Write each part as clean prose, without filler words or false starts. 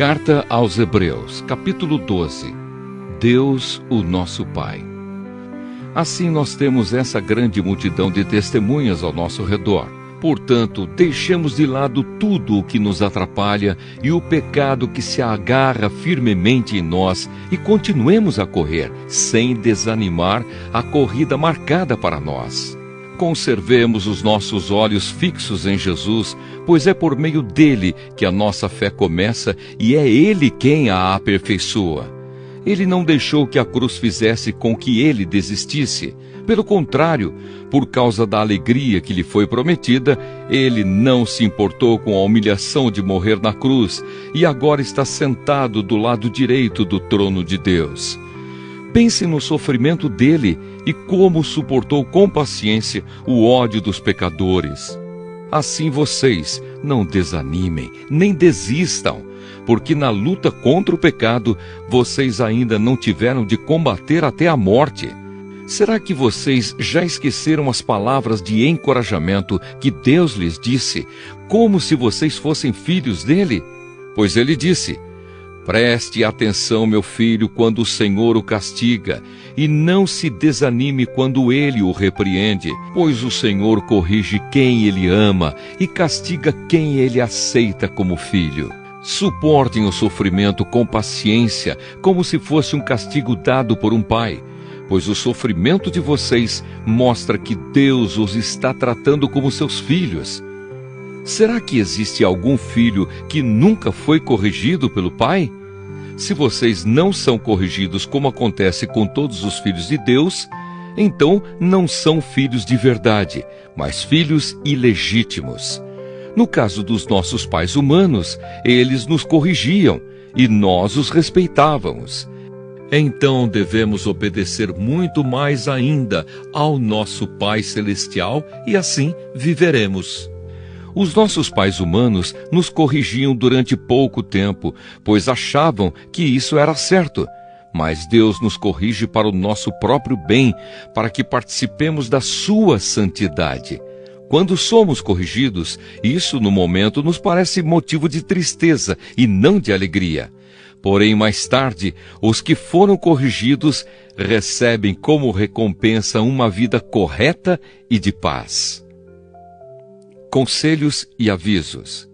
Carta aos Hebreus, capítulo 12. Deus, o nosso Pai. Assim nós temos essa grande multidão de testemunhas ao nosso redor. Portanto, deixemos de lado tudo o que nos atrapalha e o pecado que se agarra firmemente em nós e continuemos a correr, sem desanimar, a corrida marcada para nós. Conservemos os nossos olhos fixos em Jesus, pois é por meio dele que a nossa fé começa e é ele quem a aperfeiçoa. Ele não deixou que a cruz fizesse com que ele desistisse. Pelo contrário, por causa da alegria que lhe foi prometida, ele não se importou com a humilhação de morrer na cruz e agora está sentado do lado direito do trono de Deus. Pense no sofrimento dele e como suportou com paciência o ódio dos pecadores. Assim vocês não desanimem, nem desistam, porque na luta contra o pecado, vocês ainda não tiveram de combater até a morte. Será que vocês já esqueceram as palavras de encorajamento que Deus lhes disse, como se vocês fossem filhos dele? Pois ele disse: preste atenção, meu filho, quando o Senhor o castiga, e não se desanime quando ele o repreende, pois o Senhor corrige quem ele ama e castiga quem ele aceita como filho. Suportem o sofrimento com paciência, como se fosse um castigo dado por um pai, pois o sofrimento de vocês mostra que Deus os está tratando como seus filhos. Será que existe algum filho que nunca foi corrigido pelo pai? Se vocês não são corrigidos como acontece com todos os filhos de Deus, então não são filhos de verdade, mas filhos ilegítimos. No caso dos nossos pais humanos, eles nos corrigiam e nós os respeitávamos. Então devemos obedecer muito mais ainda ao nosso Pai Celestial e assim viveremos. Os nossos pais humanos nos corrigiam durante pouco tempo, pois achavam que isso era certo. Mas Deus nos corrige para o nosso próprio bem, para que participemos da sua santidade. Quando somos corrigidos, isso no momento nos parece motivo de tristeza e não de alegria. Porém, mais tarde, os que foram corrigidos recebem como recompensa uma vida correta e de paz. Conselhos e avisos.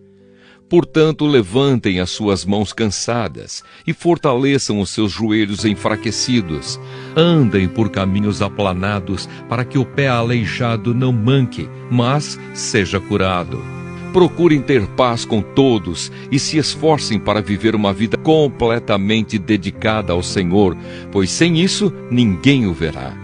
Portanto, levantem as suas mãos cansadas e fortaleçam os seus joelhos enfraquecidos. Andem por caminhos aplanados para que o pé aleijado não manque, mas seja curado. Procurem ter paz com todos e se esforcem para viver uma vida completamente dedicada ao Senhor, pois sem isso ninguém o verá.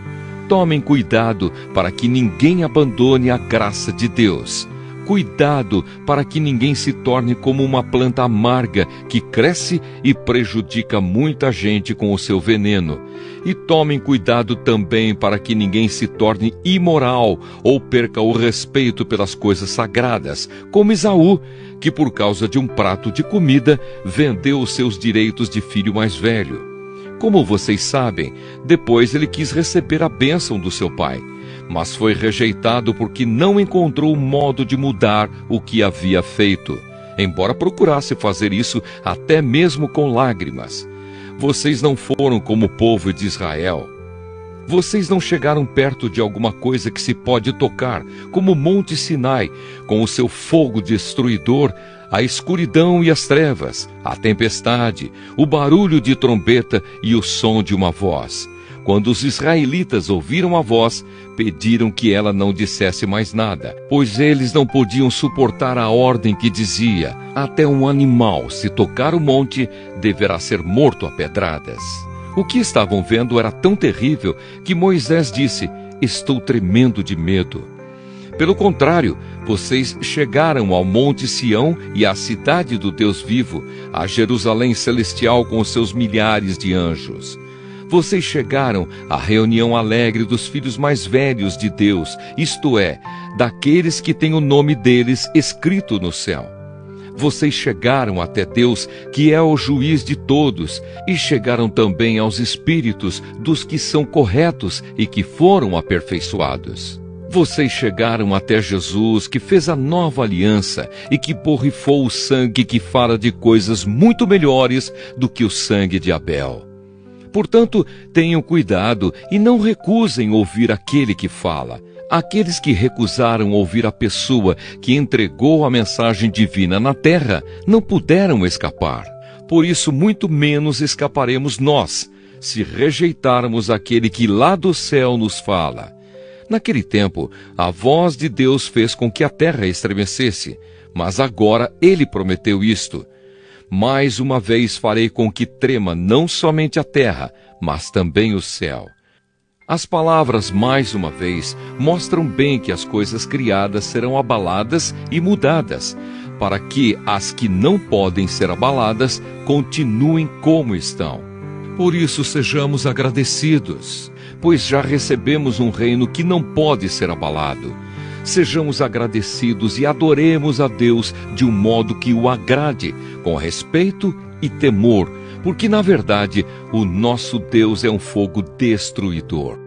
Tomem cuidado para que ninguém abandone a graça de Deus. Cuidado para que ninguém se torne como uma planta amarga que cresce e prejudica muita gente com o seu veneno. E tomem cuidado também para que ninguém se torne imoral ou perca o respeito pelas coisas sagradas, como Esaú, que por causa de um prato de comida vendeu os seus direitos de filho mais velho. Como vocês sabem, depois ele quis receber a bênção do seu pai, mas foi rejeitado porque não encontrou modo de mudar o que havia feito, embora procurasse fazer isso até mesmo com lágrimas. Vocês não foram como o povo de Israel. Vocês não chegaram perto de alguma coisa que se pode tocar, como o Monte Sinai, com o seu fogo destruidor, a escuridão e as trevas, a tempestade, o barulho de trombeta e o som de uma voz. Quando os israelitas ouviram a voz, pediram que ela não dissesse mais nada, pois eles não podiam suportar a ordem que dizia: até um animal, se tocar o monte, deverá ser morto a pedradas. O que estavam vendo era tão terrível que Moisés disse: estou tremendo de medo. Pelo contrário, vocês chegaram ao Monte Sião e à cidade do Deus vivo, a Jerusalém celestial com os seus milhares de anjos. Vocês chegaram à reunião alegre dos filhos mais velhos de Deus, isto é, daqueles que têm o nome deles escrito no céu. Vocês chegaram até Deus, que é o juiz de todos, e chegaram também aos espíritos dos que são corretos e que foram aperfeiçoados. Vocês chegaram até Jesus, que fez a nova aliança e que borrifou o sangue que fala de coisas muito melhores do que o sangue de Abel. Portanto, tenham cuidado e não recusem ouvir aquele que fala. Aqueles que recusaram ouvir a pessoa que entregou a mensagem divina na terra não puderam escapar. Por isso, muito menos escaparemos nós, se rejeitarmos aquele que lá do céu nos fala. Naquele tempo, a voz de Deus fez com que a terra estremecesse, mas agora ele prometeu isto: mais uma vez farei com que trema não somente a terra, mas também o céu. As palavras mais uma vez mostram bem que as coisas criadas serão abaladas e mudadas, para que as que não podem ser abaladas continuem como estão. Por isso sejamos agradecidos, pois já recebemos um reino que não pode ser abalado. Sejamos agradecidos e adoremos a Deus de um modo que o agrade, com respeito e temor, porque na verdade o nosso Deus é um fogo destruidor.